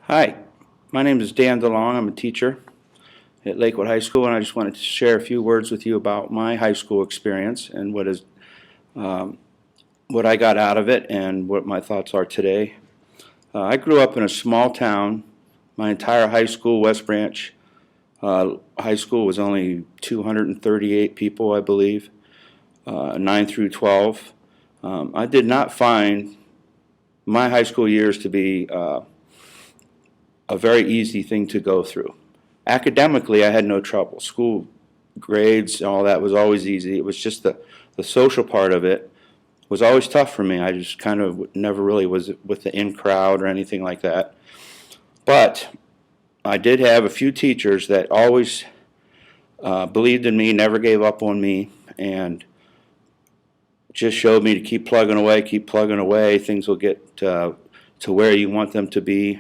Hi, my name is Dan DeLong. I'm a teacher at Lakewood High School, and I just wanted to share a few words with you about my high school experience and um, what I got out of it and what my thoughts are today. I grew up in a small town. My entire high school, West Branch High School, was only 238 people, I believe, 9 through 12. I did not find my high school years to be a very easy thing to go through. Academically, I had no trouble. School grades, all that was always easy. It was just the social part of it was always tough for me. I just kind of never really was with the in crowd or anything like that. But I did have a few teachers that always believed in me, never gave up on me, and just showed me to keep plugging away, keep plugging away. Things will get to where you want them to be.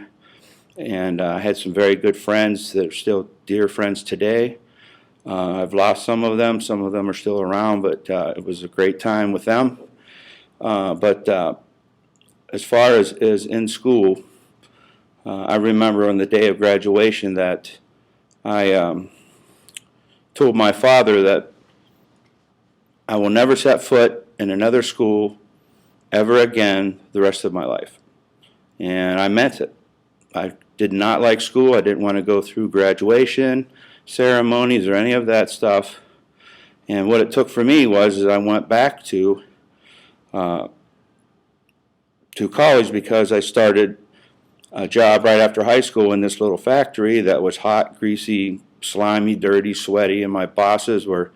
And I had some very good friends that are still dear friends today. I've lost some of them are still around, but it was a great time with them. But as far as in school, I remember on the day of graduation that I told my father that I will never set foot in another school ever again the rest of my life. And I meant it. I did not like school. I didn't want to go through graduation ceremonies or any of that stuff. And what it took for me was I went back to college because I started a job right after high school in this little factory that was hot, greasy, slimy, dirty, sweaty, and my bosses were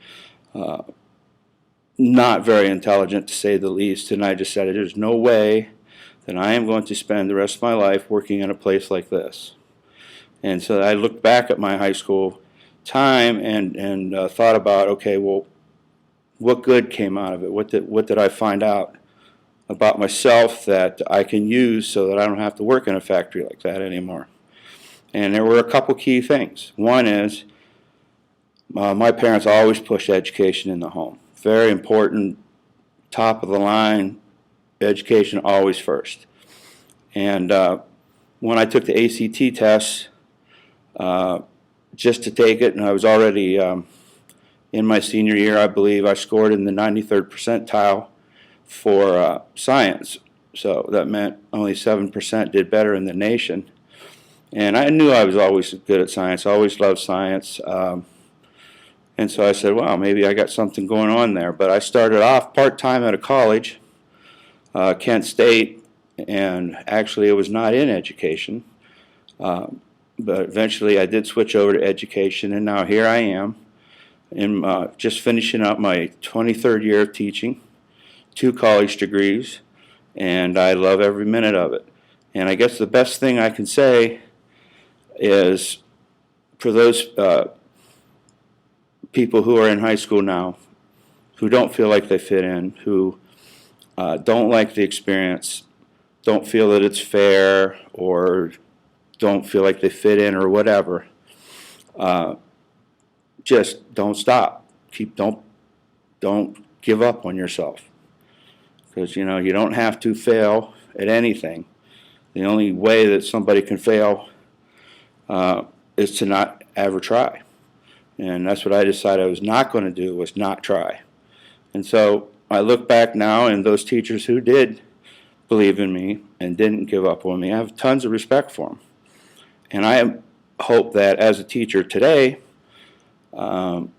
not very intelligent, to say the least. And I just said, there's no way that I am going to spend the rest of my life working in a place like this. And so I looked back at my high school time and thought about, okay, well, what good came out of it? What did I find out about myself that I can use so that I don't have to work in a factory like that anymore? And there were a couple key things. One is my parents always pushed education in the home. Very important, top of the line, education always first. And when I took the ACT test, just to take it, and I was already in my senior year, I believe, I scored in the 93rd percentile for science. So that meant only 7% did better in the nation. And I knew I was always good at science. I always loved science. And so I said, well, maybe I got something going on there. But I started off part-time at a college, Kent State, and actually it was not in education. But eventually I did switch over to education, and now here I am, just finishing up my 23rd year of teaching, 2 college degrees, and I love every minute of it. And I guess the best thing I can say is for those people who are in high school now, who don't feel like they fit in, who don't like the experience, don't feel that it's fair, or don't feel like they fit in or whatever, just don't stop. Don't give up on yourself, because you don't have to fail at anything. The only way that somebody can fail is to not ever try, and that's what I decided I was not going to do, was not try. And so I look back now, and those teachers who did believe in me and didn't give up on me, I have tons of respect for them. And I hope that as a teacher today, I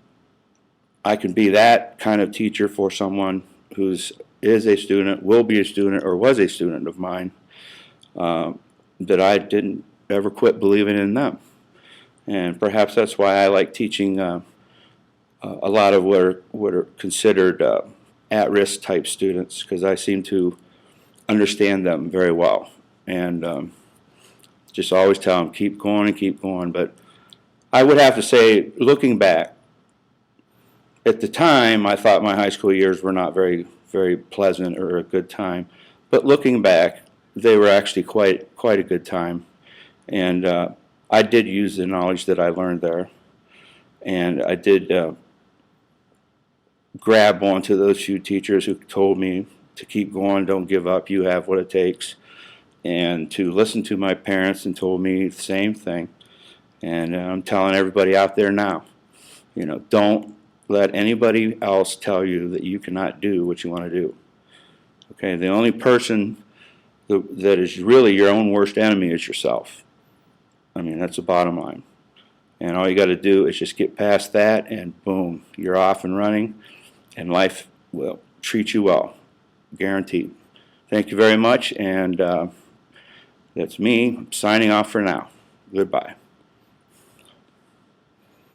can be that kind of teacher for someone who is a student, will be a student, or was a student of mine, that I didn't ever quit believing in them. And perhaps that's why I like teaching a lot of what are considered at-risk type students, because I seem to understand them very well. And just always tell them, keep going and keep going. But I would have to say, looking back, at the time I thought my high school years were not very, very pleasant or a good time. But looking back, they were actually quite a good time. And I did use the knowledge that I learned there. And I did grab onto those few teachers who told me to keep going, don't give up, you have what it takes. and to listen to my parents, and told me the same thing. And I'm telling everybody out there now, don't let anybody else tell you that you cannot do what you want to do. Okay, the only person that is really your own worst enemy is yourself. I mean, that's the bottom line. And all you got to do is just get past that, and boom, you're off and running, and life will treat you well, guaranteed. Thank you very much, and that's me signing off for now. Goodbye.